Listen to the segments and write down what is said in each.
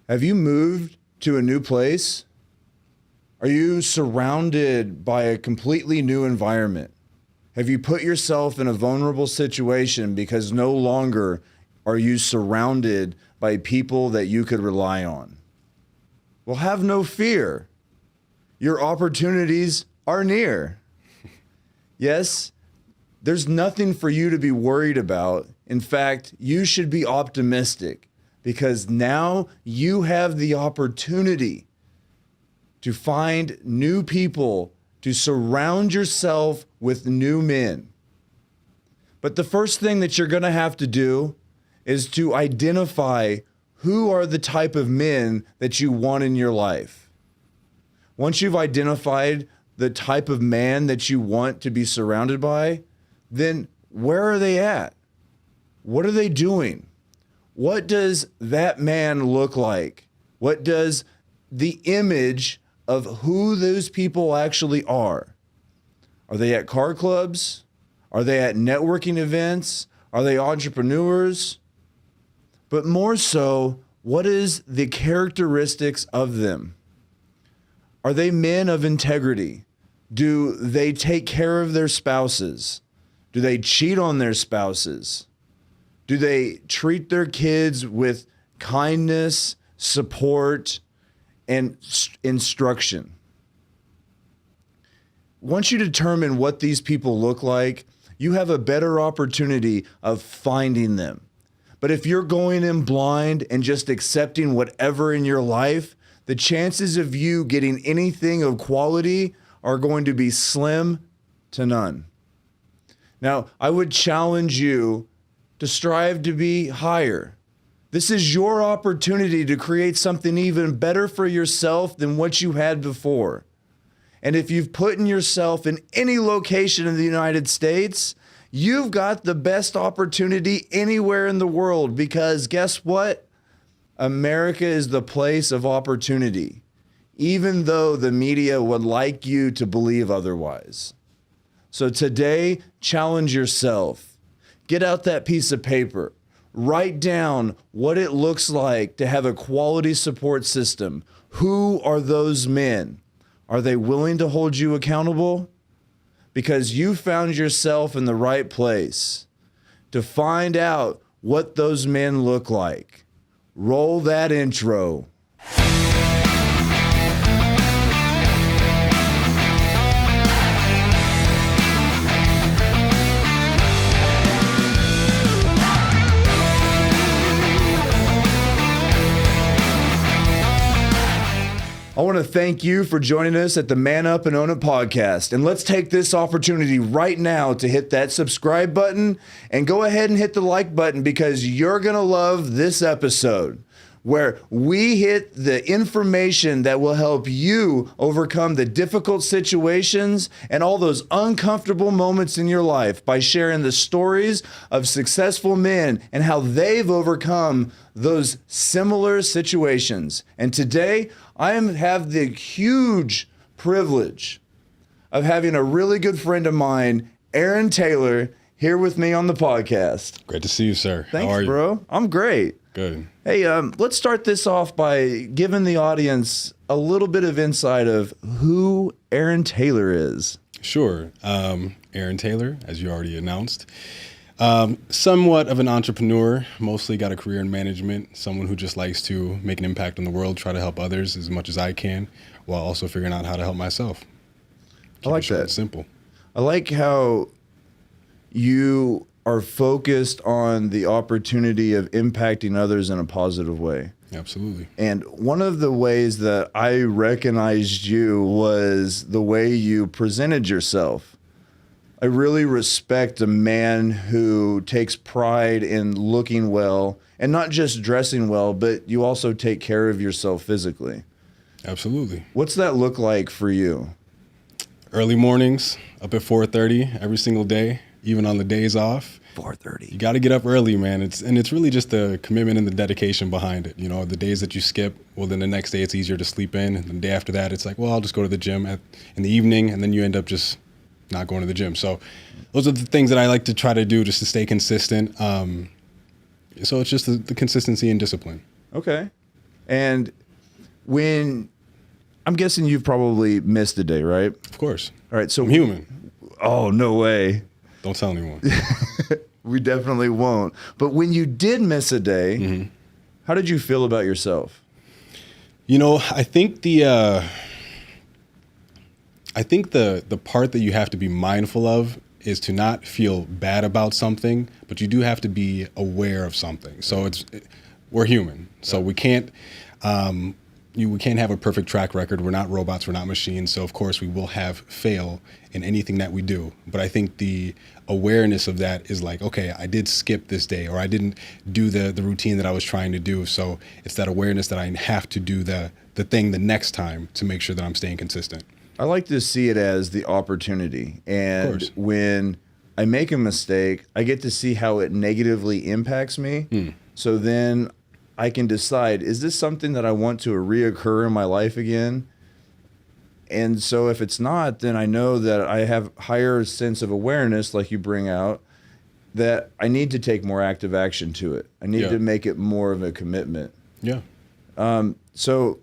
Have you moved to a new place? Are you surrounded by a completely new environment? Have you put yourself in a vulnerable situation because no longer are you surrounded by people that you could rely on? Well, have no fear. Your opportunities are near. Yes, there's nothing for you to be worried about. In fact, you should be optimistic because now you have the opportunity to find new people, to surround yourself with new men. But the first thing that you're going to have to do is to identify who are the type of men that you want in your life. Once you've identified the type of man that you want to be surrounded by, then where are they at? What are they doing? What does that man look like? What does the image of who those people actually are? Are they at car clubs? Are they at networking events? Are they entrepreneurs? But more so, what is the characteristics of them? Are they men of integrity? Do they take care of their spouses? Do they cheat on their spouses? Do they treat their kids with kindness, support, and instruction? Once you determine what these people look like, you have a better opportunity of finding them. But if you're going in blind and just accepting whatever in your life, the chances of you getting anything of quality are going to be slim to none. Now, I would challenge you to strive to be higher. This is your opportunity to create something even better for yourself than what you had before. And if you've put yourself in any location in the United States, you've got the best opportunity anywhere in the world because guess what? America is the place of opportunity, even though the media would like you to believe otherwise. So today, challenge yourself. Get out that piece of paper. Write down what it looks like to have a quality support system. Who are those men? Are they willing to hold you accountable? Because you found yourself in the right place to find out what those men look like. Roll that intro. I want to thank you for joining us at the Man Up and Own It podcast. And let's take this opportunity right now to hit that subscribe button and go ahead and hit the like button because you're going to love this episode where we hit the information that will help you overcome the difficult situations and all those uncomfortable moments in your life by sharing the stories of successful men and how they've overcome those similar situations. And today, I have the huge privilege of having a really good friend of mine, Aaron Taylor, here with me on the podcast. Great to see you, sir. Thanks, How are you? bro. I'm great. Good. Hey, let's start this off by giving the audience a little bit of insight of who Aaron Taylor is. Sure. Aaron Taylor, as you already announced. Somewhat of an entrepreneur, mostly got a career in management, someone who just likes to make an impact on the world, try to help others as much as I can, while also figuring out how to help myself. I like that. Simple. I like how you are focused on the opportunity of impacting others in a positive way. Absolutely. And one of the ways that I recognized you was the way you presented yourself. I really respect a man who takes pride in looking well and not just dressing well, but you also take care of yourself physically. Absolutely. What's that look like for you? Early mornings, up at 4:30 every single day, even on the days off. 4:30. You got to get up early, man. It's really just the commitment and the dedication behind it. You know, the days that you skip, well, then the next day it's easier to sleep in. And the day after that, it's like, well, I'll just go to the gym in the evening, and then you end up just not going to the gym. So those are the things that I like to try to do just to stay consistent. So it's just the consistency and discipline. Okay. And when I'm guessing you've probably missed a day, right? Of course. All right. So I'm human. Oh, no way. Don't tell anyone. We definitely won't. But when you did miss a day, how did you feel about yourself? You know, I think the part that you have to be mindful of is to not feel bad about something, but you do have to be aware of something. So we're human, so we can't we can't have a perfect track record. We're not robots, we're not machines. So of course we will have fail in anything that we do. But I think the awareness of that is like, okay, I did skip this day, or I didn't do the routine that I was trying to do. So it's that awareness that I have to do the thing the next time to make sure that I'm staying consistent. I like to see it as the opportunity. And when I make a mistake, I get to see how it negatively impacts me. So then I can decide, is this something that I want to reoccur in my life again? And so if it's not, then I know that I have higher sense of awareness, like you bring out, that I need to take more active action to it. I need to make it more of a commitment. Yeah. So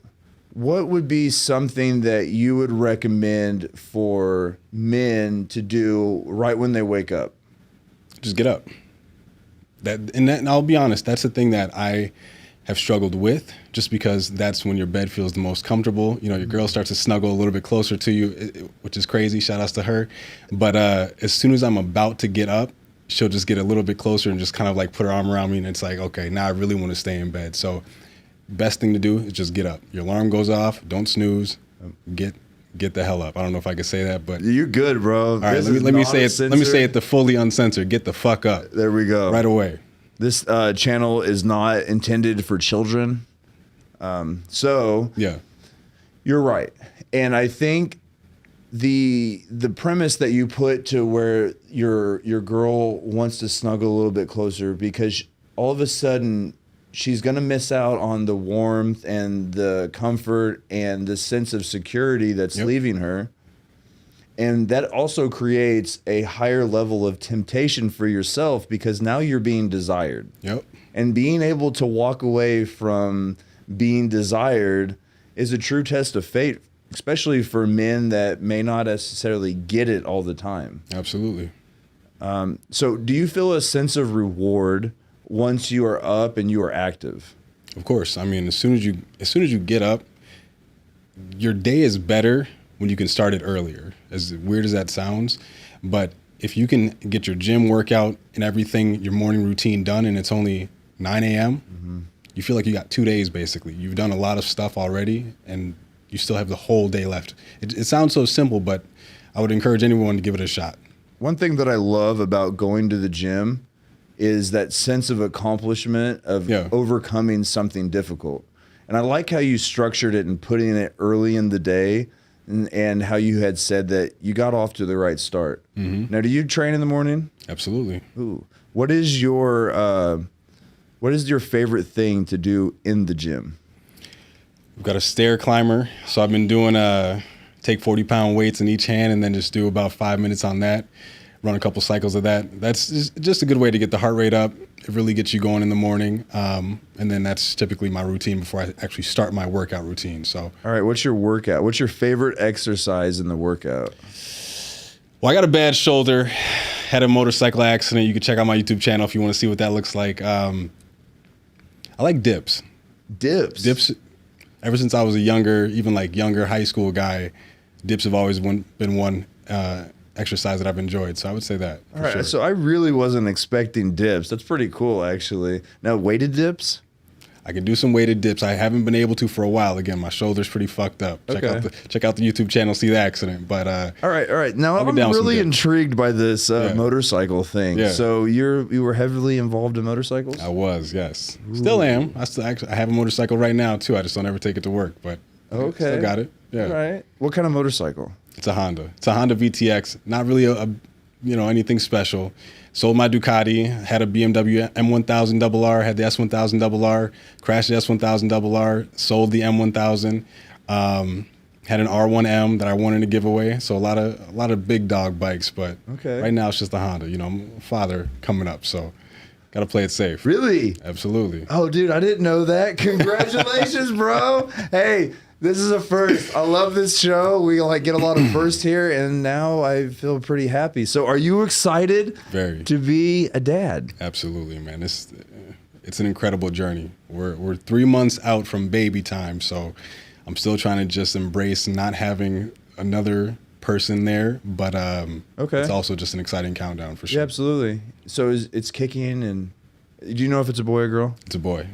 what would be something that you would recommend for men to do right when they wake up? Just get up. And I'll be honest, that's the thing that I have struggled with, just because that's when your bed feels the most comfortable. You know, your girl starts to snuggle a little bit closer to you, which is crazy. Shout outs to her. But as soon as I'm about to get up, she'll just get a little bit closer and just kind of like put her arm around me. And it's like, okay, now I really want to stay in bed. So best thing to do is just get up. Your alarm goes off. Don't snooze. Get the hell up. I don't know if I could say that, but you're good, bro. All right, let me say it. Let me say it the fully uncensored. Get the fuck up. There we go. Right away. This channel is not intended for children. So yeah, you're right. And I think the premise that you put to where your girl wants to snuggle a little bit closer, because all of a sudden she's going to miss out on the warmth and the comfort and the sense of security that's leaving her. And that also creates a higher level of temptation for yourself, because now you're being desired. Yep. And being able to walk away from being desired is a true test of fate, especially for men that may not necessarily get it all the time. Absolutely. So do you feel a sense of reward once you are up and you are active? Of course. I mean, as soon as you get up, your day is better when you can start it earlier, as weird as that sounds. But if you can get your gym workout and everything, your morning routine done, and it's only 9 a.m., you feel like you got 2 days, basically. You've done a lot of stuff already, and you still have the whole day left. It sounds so simple, but I would encourage anyone to give it a shot. One thing that I love about going to the gym is that sense of accomplishment of overcoming something difficult. And I like how you structured it and putting it early in the day, and how you had said that you got off to the right start. Now, do you train in the morning? Absolutely. Ooh. What is your favorite thing to do in the gym? We've got a stair climber. So I've been doing take 40-pound weights in each hand and then just do about 5 minutes on that. Run a couple cycles of that. That's just a good way to get the heart rate up. It really gets you going in the morning. And then that's typically my routine before I actually start my workout routine. So, all right, what's your workout? What's your favorite exercise in the workout? Well, I got a bad shoulder, had a motorcycle accident. You can check out my YouTube channel if you want to see what that looks like. I like dips. Dips. Ever since I was a younger high school guy, dips have always been one exercise that I've enjoyed. So I would say that. All right. Sure. So I really wasn't expecting dips. That's pretty cool, actually. Now, weighted dips? I can do some weighted dips. I haven't been able to for a while. Again, my shoulder's pretty fucked up. Check out the YouTube channel, see the accident. But all right. Now I'm really intrigued by this motorcycle thing. Yeah. So you were heavily involved in motorcycles? I was, yes. Ooh. Still am. I have a motorcycle right now too. I just don't ever take it to work, but still got it. Yeah. All right. What kind of motorcycle? It's a Honda. It's a Honda VTX. Not really a anything special. Sold my Ducati, had a BMW M1000 RR, had the S1000 RR, crashed the S1000 RR, sold the M1000, had an R1M that I wanted to give away. So a lot of big dog bikes, but right now it's just a Honda. I'm a father coming up, so Got to play it safe. Really? Absolutely. Oh, dude, I didn't know that. Congratulations, bro. Hey, this is a first. I love this show. We get a lot of firsts here, and now I feel pretty happy. So are you excited Very. to be a dad? Absolutely, man. It's an incredible journey. We're 3 months out from baby time, so I'm still trying to just embrace not having another person there, but Okay. it's also just an exciting countdown for sure. Yeah, absolutely. So it's kicking, and do you know if it's a boy or girl? It's a boy.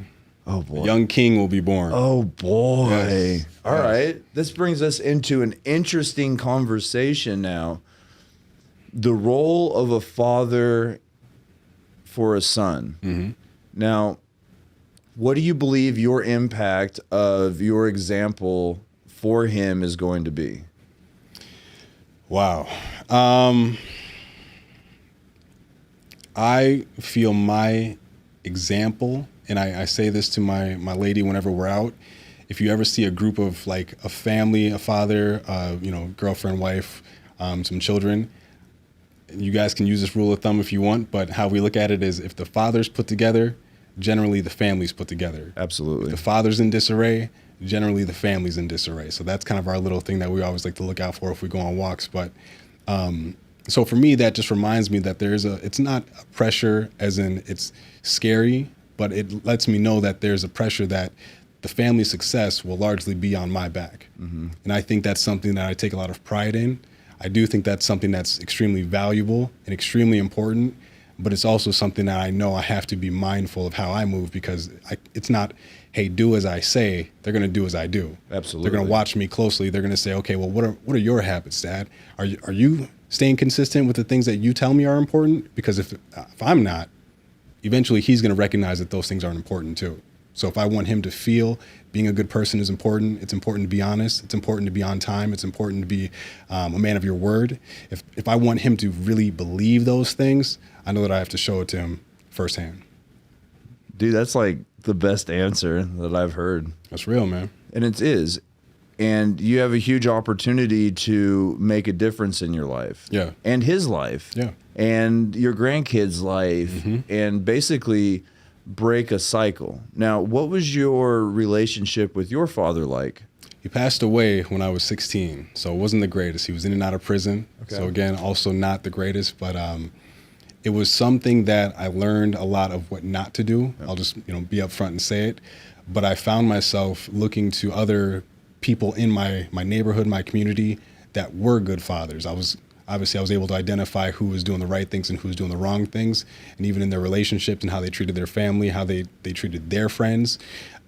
Oh, boy. A young king will be born. Oh, boy. Yes. All Yes. right. This brings us into an interesting conversation now. The role of a father for a son. Mm-hmm. Now, what do you believe your impact of your example for him is going to be? Wow. I feel my example, and I say this to my lady whenever we're out. If you ever see a group of a family, a father, girlfriend, wife, some children, you guys can use this rule of thumb if you want, but how we look at it is if the father's put together, generally the family's put together. Absolutely. If the father's in disarray, generally the family's in disarray. So that's kind of our little thing that we always like to look out for if we go on walks. But so for me, that just reminds me that it's not a pressure as in it's scary, but it lets me know that there's a pressure that the family success will largely be on my back. Mm-hmm. And I think that's something that I take a lot of pride in. I do think that's something that's extremely valuable and extremely important, but it's also something that I know I have to be mindful of how I move because it's not, hey, do as I say. They're going to do as I do. Absolutely. They're going to watch me closely. They're going to say, okay, well, what are your habits, Dad? Are you staying consistent with the things that you tell me are important? Because if I'm not, eventually he's going to recognize that those things aren't important too. So if I want him to feel being a good person is important, it's important to be honest, it's important to be on time, it's important to be a man of your word. If I want him to really believe those things, I know that I have to show it to him firsthand. Dude, that's the best answer that I've heard. That's real, man. And it is. And you have a huge opportunity to make a difference in your life. Yeah. And his life. Yeah. And your grandkids' life. Mm-hmm. And basically break a cycle. Now, what was your relationship with your father like? He passed away when I was 16, so it wasn't the greatest. He was in and out of prison. Okay. So again, also not the greatest, but it was something that I learned a lot of what not to do. I'll just be upfront and say it. But I found myself looking to other people in my neighborhood, my community, that were good fathers. I was able to identify who was doing the right things and who was doing the wrong things, and even in their relationships and how they treated their family, how they treated their friends.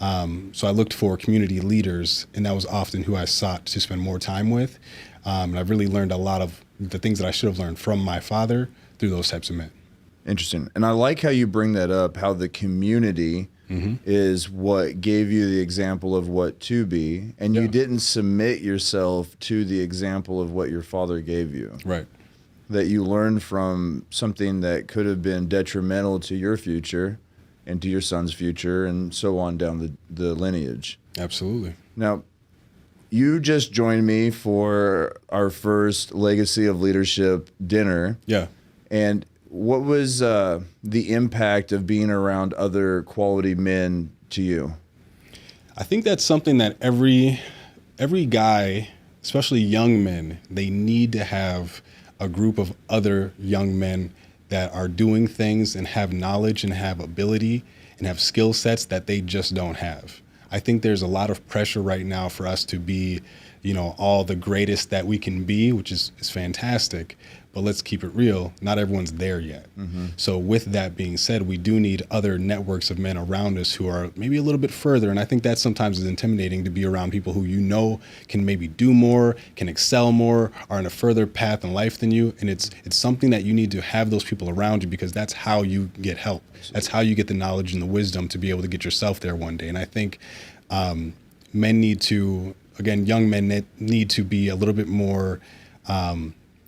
So I looked for community leaders, and that was often who I sought to spend more time with. And I've really learned a lot of the things that I should have learned from my father through those types of men. Interesting. And I like how you bring that up, how the community is what gave you the example of what to be, and you didn't submit yourself to the example of what your father gave you. Right. That you learned from something that could have been detrimental to your future and to your son's future and so on down the lineage. Absolutely. Now, you just joined me for our first Legacy of Leadership dinner. Yeah. And what was the impact of being around other quality men to you? I think that's something that every guy, especially young men, they need to have a group of other young men that are doing things and have knowledge and have ability and have skill sets that they just don't have. I think there's a lot of pressure right now for us to be, all the greatest that we can be, which is fantastic. But let's keep it real. Not everyone's there yet. Mm-hmm. So with that being said, we do need other networks of men around us who are maybe a little bit further. And I think that sometimes is intimidating to be around people who can maybe do more, can excel more, are in a further path in life than you. And it's something that you need to have those people around you because that's how you get help. That's how you get the knowledge and the wisdom to be able to get yourself there one day. And I think men need to, again, young men need to be a little bit more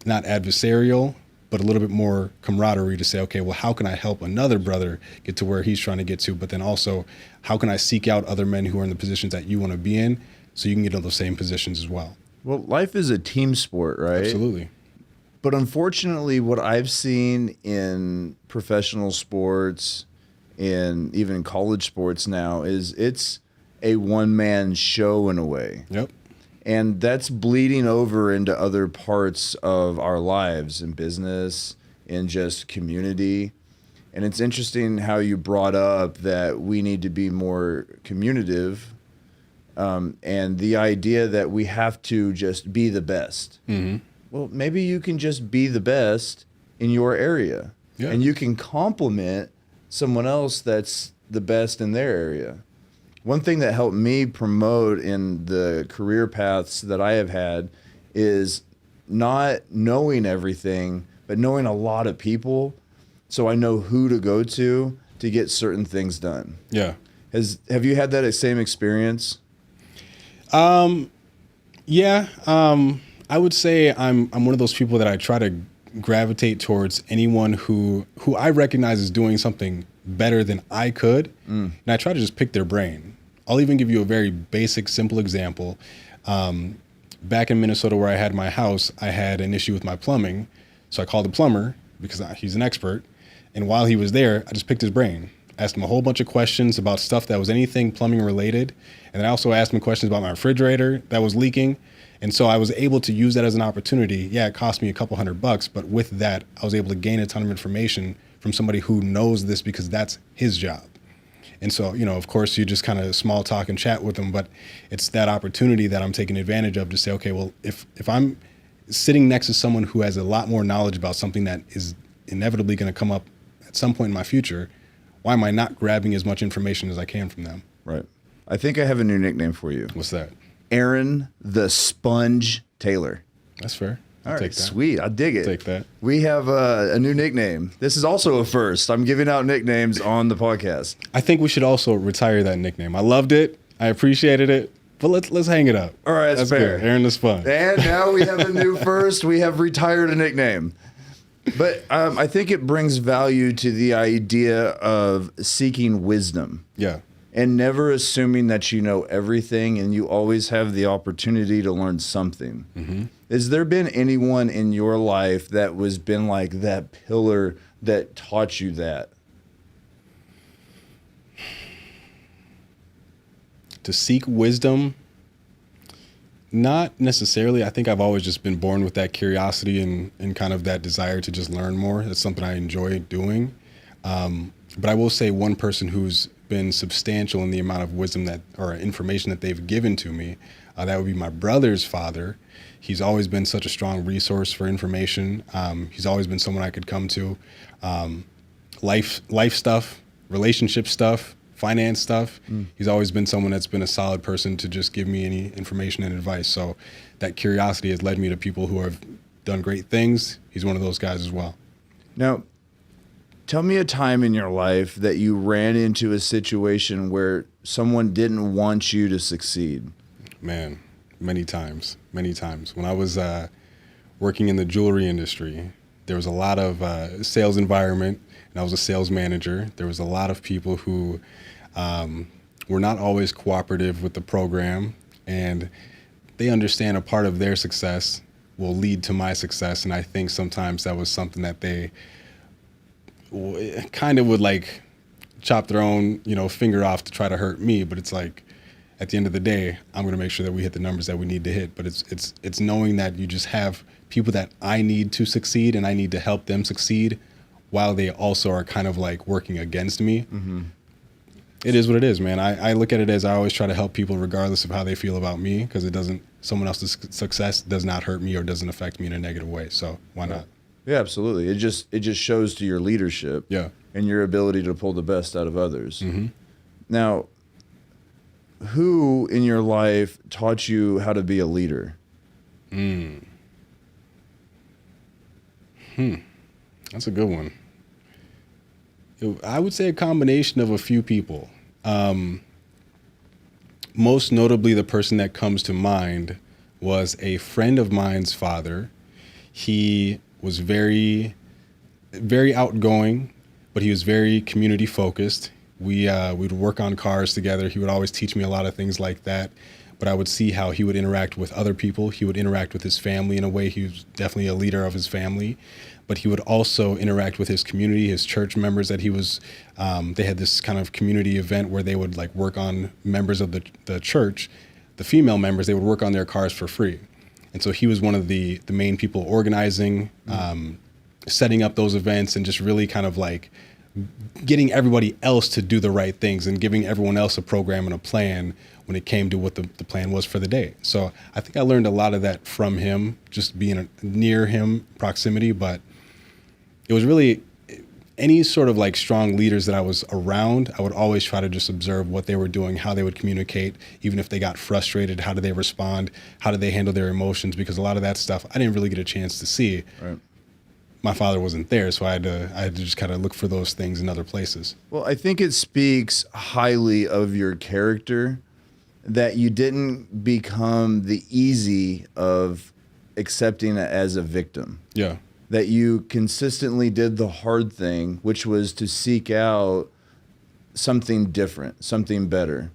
not adversarial, but a little bit more camaraderie to say, okay, well, how can I help another brother get to where he's trying to get to? But then also, how can I seek out other men who are in the positions that you want to be in so you can get in those same positions as well? Well, life is a team sport, right? Absolutely. But unfortunately, what I've seen in professional sports in even college sports now is it's a one-man show in a way. Yep. And that's bleeding over into other parts of our lives, in business, in just community. And it's interesting how you brought up that we need to be more communicative, and the idea that we have to just be the best. Mm-hmm. Well, maybe you can just be the best in your area, and you can complement someone else that's the best in their area. One thing that helped me promote in the career paths that I have had is not knowing everything, but knowing a lot of people, so I know who to go to get certain things done. Yeah. Have you had that same experience? Yeah. I would say I'm one of those people that I try to gravitate towards anyone who I recognize is doing something better than I could, and I try to just pick their brain. I'll even give you a very basic, simple example. Back in Minnesota where I had my house, I had an issue with my plumbing, so I called the plumber because he's an expert, and while he was there, I just picked his brain. Asked him a whole bunch of questions about stuff that was anything plumbing related, and then I also asked him questions about my refrigerator that was leaking. And so I was able to use that as an opportunity. Yeah, it cost me a couple $100, but with that, I was able to gain a ton of information from somebody who knows this because that's his job. And so, of course, you just kind of small talk and chat with them, but it's that opportunity that I'm taking advantage of to say, okay, well, if I'm sitting next to someone who has a lot more knowledge about something that is inevitably going to come up at some point in my future, why am I not grabbing as much information as I can from them? Right. I think I have a new nickname for you. What's that? Aaron the Sponge Taylor. That's fair. All right, sweet. I dig it. Take that. We have a new nickname. This is also a first. I'm giving out nicknames on the podcast. I think we should also retire that nickname. I loved it. I appreciated it. But let's hang it up. All right, that's fair. Good. Aaron the Sponge. And now we have a new first. We have retired a nickname. But I think it brings value to the idea of seeking wisdom. Yeah. And never assuming that you know everything, and you always have the opportunity to learn something. Mm-hmm. Has there been anyone in your life that was been like that pillar that taught you that? To seek wisdom, not necessarily. I think I've always just been born with that curiosity and kind of that desire to just learn more. That's something I enjoy doing. But I will say one person who's been substantial in the amount of wisdom or information that they've given to me, that would be my brother's father. He's always been such a strong resource for information. He's always been someone I could come to. Life stuff, relationship stuff, finance stuff. He's always been someone that's been a solid person to just give me any information and advice. So that curiosity has led me to people who have done great things. He's one of those guys as well. Now, tell me a time in your life that you ran into a situation where someone didn't want you to succeed. Man, many times. When I was working in the jewelry industry, there was a lot of sales environment, and I was a sales manager. There was a lot of people who were not always cooperative with the program, and they understand a part of their success will lead to my success, and I think sometimes that was something that they kind of would like chop their own, finger off to try to hurt me. But it's like, at the end of the day, I'm going to make sure that we hit the numbers that we need to hit. But it's knowing that you just have people that I need to succeed and I need to help them succeed while they also are kind of like working against me. Mm-hmm. It is what it is, man. I look at it as I always try to help people regardless of how they feel about me, because someone else's success does not hurt me or doesn't affect me in a negative way. So why not? Yeah, absolutely. It just shows to your leadership, and your ability to pull the best out of others. Mm-hmm. Now, who in your life taught you how to be a leader? That's a good one. I would say a combination of a few people. Most notably, the person that comes to mind was a friend of mine's father. He was very, very outgoing, but he was very community focused. We'd work on cars together. He would always teach me a lot of things like that. But I would see how he would interact with other people. He would interact with his family in a way. He was definitely a leader of his family. but he would also interact with his community, his church members that he was, they had this kind of community event where they would like work on members of the church, the female members, they would work on their cars for free. And so he was one of the main people organizing, setting up those events and just really kind of like getting everybody else to do the right things and giving everyone else a program and a plan when it came to what the plan was for the day. So I think I learned a lot of that from him, just being near him, proximity. But it was really any sort of like strong leaders that I was around, I would always try to just observe what they were doing, how they would communicate, even if they got frustrated, how did they respond, how did they handle their emotions? Because a lot of that stuff I didn't really get a chance to see. Right. My father wasn't there, so I had to just kind of look for those things in other places. Well, I think it speaks highly of your character that you didn't become the easy of accepting it as a victim. Yeah. That you consistently did the hard thing, which was to seek out something different, something better.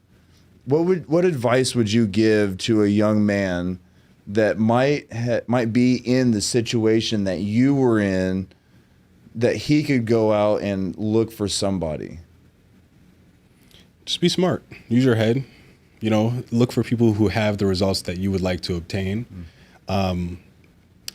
What advice would you give to a young man that might be in the situation that you were in, that he could go out and look for somebody? Just be smart. Use your head. You know, look for people who have the results that you would like to obtain.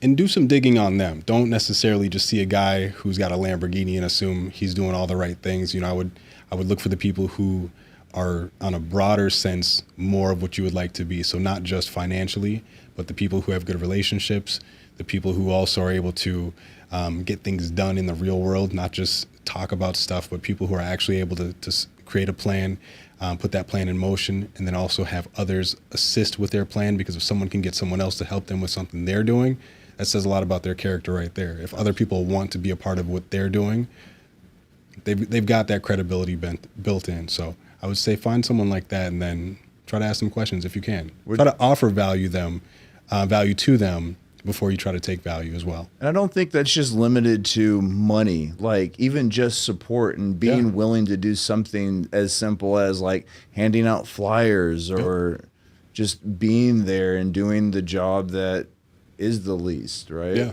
And do some digging on them. Don't necessarily just see a guy who's got a Lamborghini and assume he's doing all the right things. You know, I would look for the people who are, on a broader sense, more of what you would like to be. So not just financially, but the people who have good relationships, the people who also are able to get things done in the real world, not just talk about stuff, but people who are actually able to create a plan, put that plan in motion, and then also have others assist with their plan. Because if someone can get someone else to help them with something they're doing, that says a lot about their character right there. If other people want to be a part of what they're doing, they've got that credibility built in. So I would say find someone like that and then try to ask them questions if you can. Try to offer value to them before you try to take value as well. And I don't think that's just limited to money, like even just support and being willing to do something as simple as like handing out flyers or just being there and doing the job that is the least, right? Yeah.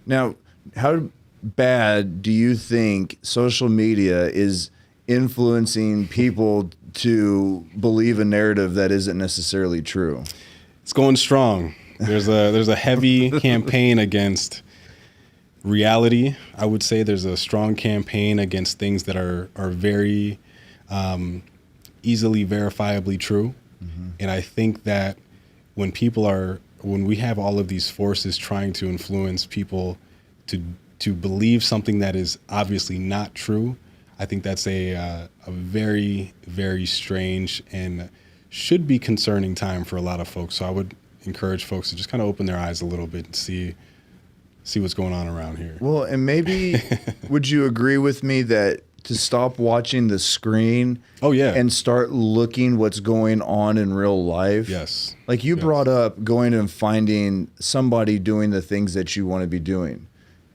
Now, how bad do you think social media is influencing people to believe a narrative that isn't necessarily true? It's going strong. There's a heavy campaign against reality. I would say there's a strong campaign against things that are very easily verifiably true. And I think that when we have all of these forces trying to influence people to believe something that is obviously not true, I think that's a very, very strange and should be concerning time for a lot of folks. So I would encourage folks to just kind of open their eyes a little bit and see what's going on around here. Well, and maybe would you agree with me that to stop watching the screen and start looking what's going on in real life? Yes. Like you brought up going and finding somebody doing the things that you want to be doing.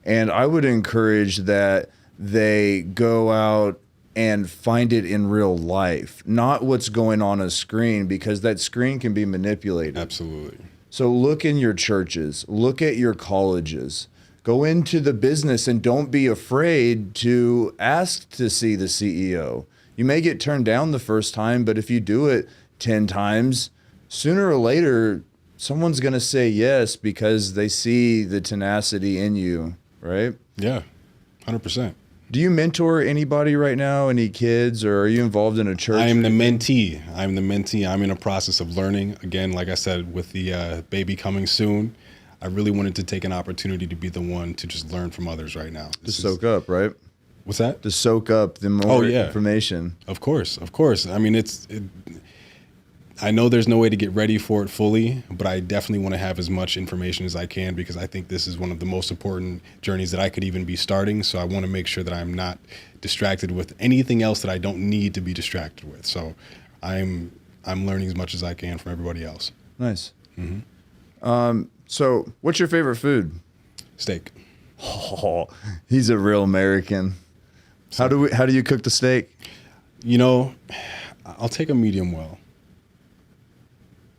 And I would encourage that they go out and find it in real life, not what's going on a screen, because that screen can be manipulated. Absolutely. So look in your churches, look at your colleges, go into the business and don't be afraid to ask to see the CEO. You may get turned down the first time, but if you do it 10 times, sooner or later, someone's going to say yes because they see the tenacity in you, right? Yeah, 100%. Do you mentor anybody right now, any kids, or are you involved in a church? I am the mentee. I'm in a process of learning. Again, like I said, with the baby coming soon, I really wanted to take an opportunity to be the one to just learn from others right now. To soak up, right? What's that? To soak up the more information. Of course. I mean, I know there's no way to get ready for it fully, but I definitely want to have as much information as I can because I think this is one of the most important journeys that I could even be starting. So I want to make sure that I'm not distracted with anything else that I don't need to be distracted with. So I'm learning as much as I can from everybody else. Nice. So what's your favorite food? Steak. Oh, he's a real American. How do you cook the steak? You know, I'll take a medium well.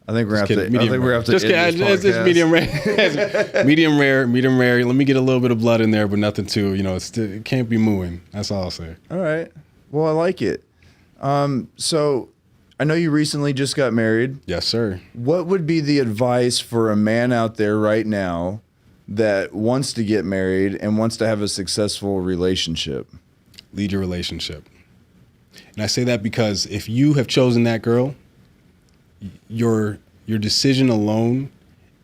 I think we're Just gonna have kidding. to. I think we're gonna have to. Just end kidding. this It's podcast. medium rare. Medium rare. Let me get a little bit of blood in there, but nothing too. It can't be mooing. That's all I'll say. All right. Well, I like it. So I know you recently just got married. Yes, sir. What would be the advice for a man out there right now that wants to get married and wants to have a successful relationship? Lead your relationship. And I say that because if you have chosen that girl, your decision alone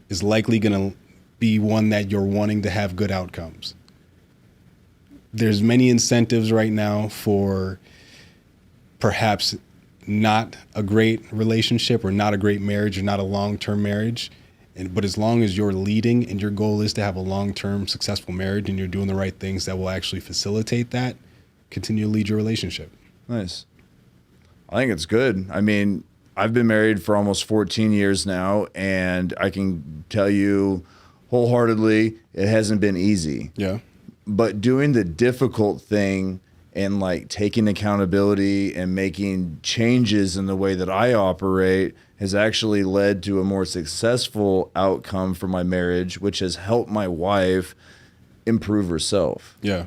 is likely going to be one that you're wanting to have good outcomes. There's many incentives right now for perhaps not a great relationship or not a great marriage or not a long-term marriage. But as long as you're leading and your goal is to have a long-term successful marriage and you're doing the right things that will actually facilitate that, continue to lead your relationship. Nice. I think it's good. I mean, I've been married for almost 14 years now, and I can tell you wholeheartedly, it hasn't been easy. Yeah. But doing the difficult thing and like taking accountability and making changes in the way that I operate has actually led to a more successful outcome for my marriage, which has helped my wife improve herself. Yeah.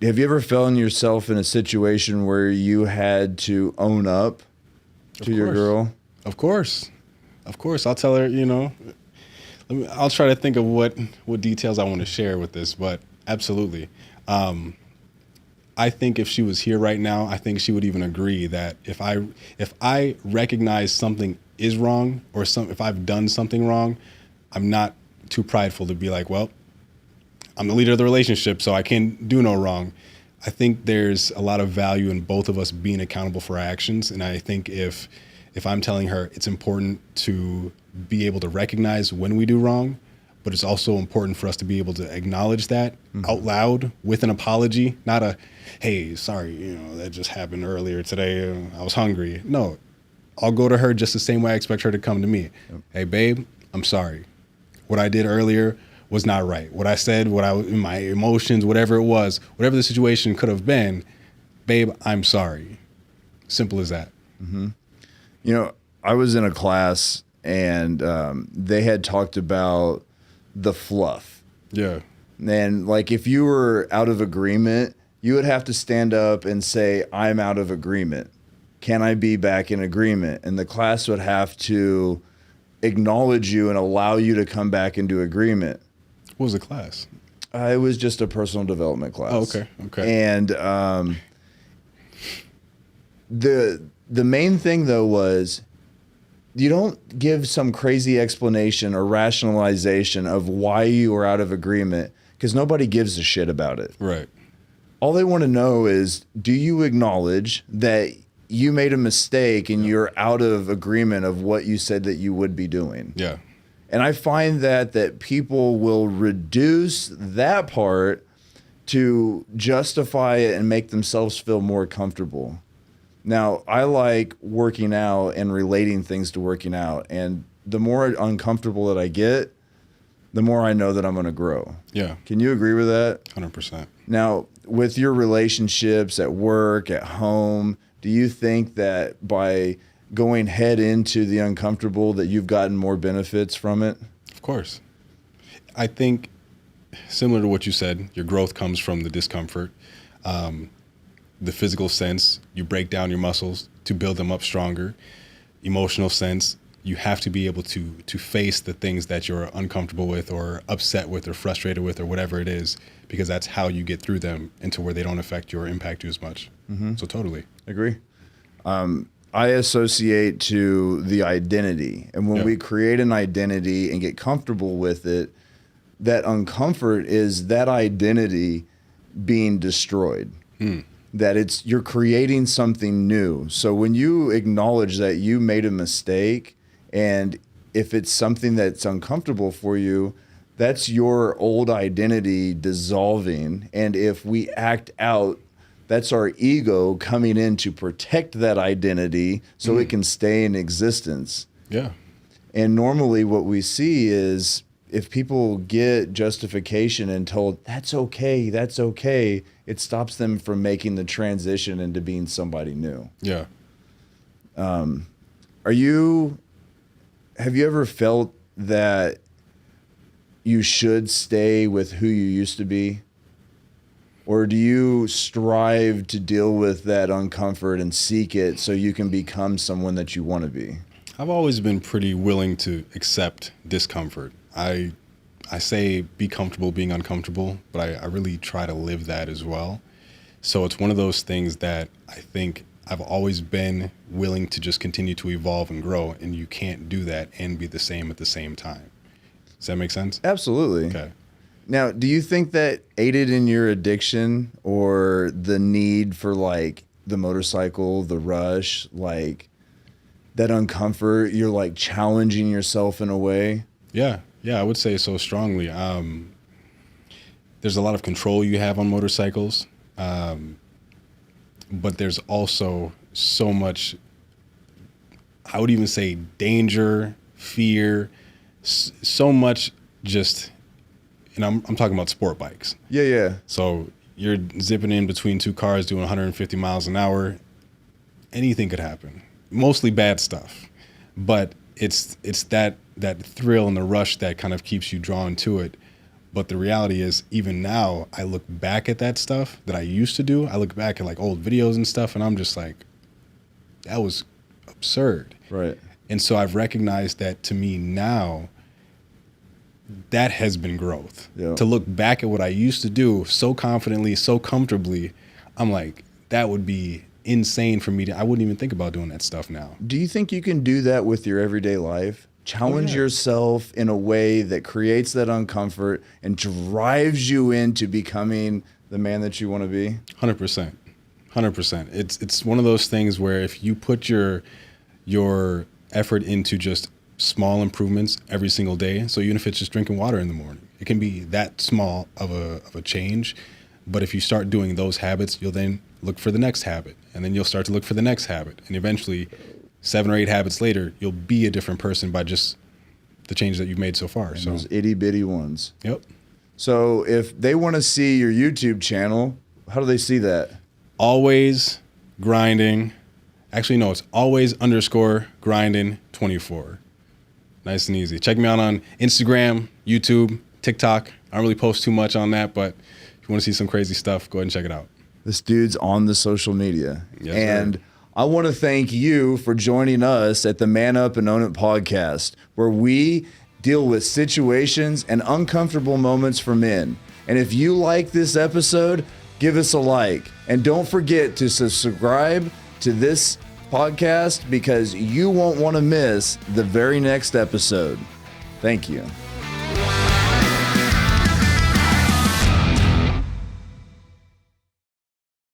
Have you ever found yourself in a situation where you had to own up to your girl? Of course. I'll tell her, I'll try to think of what details I want to share with this, but absolutely. I think if she was here right now, I think she would even agree that if I recognize something is wrong or if I've done something wrong, I'm not too prideful to be like, well, I'm the leader of the relationship, so I can't do no wrong. I think there's a lot of value in both of us being accountable for our actions. And I think if I'm telling her it's important to be able to recognize when we do wrong, but it's also important for us to be able to acknowledge that out loud with an apology, not a, hey, sorry, that just happened earlier today. I was hungry. No, I'll go to her just the same way I expect her to come to me. Yep. Hey, babe, I'm sorry. What I did earlier was not right. What I said, my emotions, whatever it was, whatever the situation could have been, babe, I'm sorry. Simple as that. Mm-hmm. I was in a class and they had talked about the fluff. Yeah. And like if you were out of agreement, you would have to stand up and say, I'm out of agreement. Can I be back in agreement? And the class would have to acknowledge you and allow you to come back into agreement. What was the class? It was just a personal development class. Oh, okay. And the main thing though was you don't give some crazy explanation or rationalization of why you are out of agreement because nobody gives a shit about it. Right. All they want to know is, do you acknowledge that you made a mistake and you're out of agreement of what you said that you would be doing? Yeah. And I find that people will reduce that part to justify it and make themselves feel more comfortable. Now, I like working out and relating things to working out. And the more uncomfortable that I get, the more I know that I'm going to grow. Yeah. Can you agree with that? 100%. Now, with your relationships at work, at home, do you think that by going head into the uncomfortable that you've gotten more benefits from it? Of course. I think similar to what you said, your growth comes from the discomfort. The physical sense, you break down your muscles to build them up stronger. Emotional sense, you have to be able to face the things that you're uncomfortable with or upset with or frustrated with or whatever it is, because that's how you get through them into where they don't affect you or impact you as much. Mm-hmm. So totally. Agree. I associate to the identity. And when we create an identity and get comfortable with it, that uncomfort is that identity being destroyed. That you're creating something new. So when you acknowledge that you made a mistake, and if it's something that's uncomfortable for you, that's your old identity dissolving. And if we act out, that's our ego coming in to protect that identity so it can stay in existence. Yeah. And normally what we see is if people get justification and told, that's okay, it stops them from making the transition into being somebody new. Yeah. Are Have you ever felt that you should stay with who you used to be? Or do you strive to deal with that uncomfort and seek it so you can become someone that you want to be? I've always been pretty willing to accept discomfort. I say be comfortable being uncomfortable, but I really try to live that as well. So it's one of those things that I think I've always been willing to just continue to evolve and grow, and you can't do that and be the same at the same time. Does that make sense? Absolutely. Okay. Now, do you think that aided in your addiction or the need for like the motorcycle, the rush, like that uncomfort, you're like challenging yourself in a way? Yeah, I would say so strongly. There's a lot of control you have on motorcycles, but there's also so much, I would even say danger, fear, so much just, and I'm talking about sport bikes. Yeah. So you're zipping in between two cars doing 150 miles an hour. Anything could happen. Mostly bad stuff, but it's that thrill and the rush that kind of keeps you drawn to it. But the reality is, even now, I look back at that stuff that I used to do. I look back at like old videos and stuff, and I'm just like, that was absurd. Right. And so I've recognized that to me now, that has been growth. Yeah. To look back at what I used to do so confidently, so comfortably, I'm like, that would be insane for me I wouldn't even think about doing that stuff now. Do you think you can do that with your everyday life? Challenge yourself in a way that creates that uncomfort and drives you into becoming the man that you want to be? 100%. 100%. It's one of those things where if you put your effort into just small improvements every single day, so even if it's just drinking water in the morning, it can be that small of a change. But if you start doing those habits, you'll then look for the next habit, and then you'll start to look for the next habit, and eventually 7 or 8 habits later, you'll be a different person by just the change that you've made so far. And so those itty bitty ones. Yep. So if they want to see your YouTube channel, how do they see that? Always grinding. Actually, no, it's always_grinding24. Nice and easy. Check me out on Instagram, YouTube, TikTok. I don't really post too much on that, but if you want to see some crazy stuff, go ahead and check it out. This dude's on the social media. Yes, and sir. I want to thank you for joining us at the Man Up and Own It podcast, where we deal with situations and uncomfortable moments for men. And if you like this episode, give us a like. And don't forget to subscribe to this podcast because you won't want to miss the very next episode. Thank you.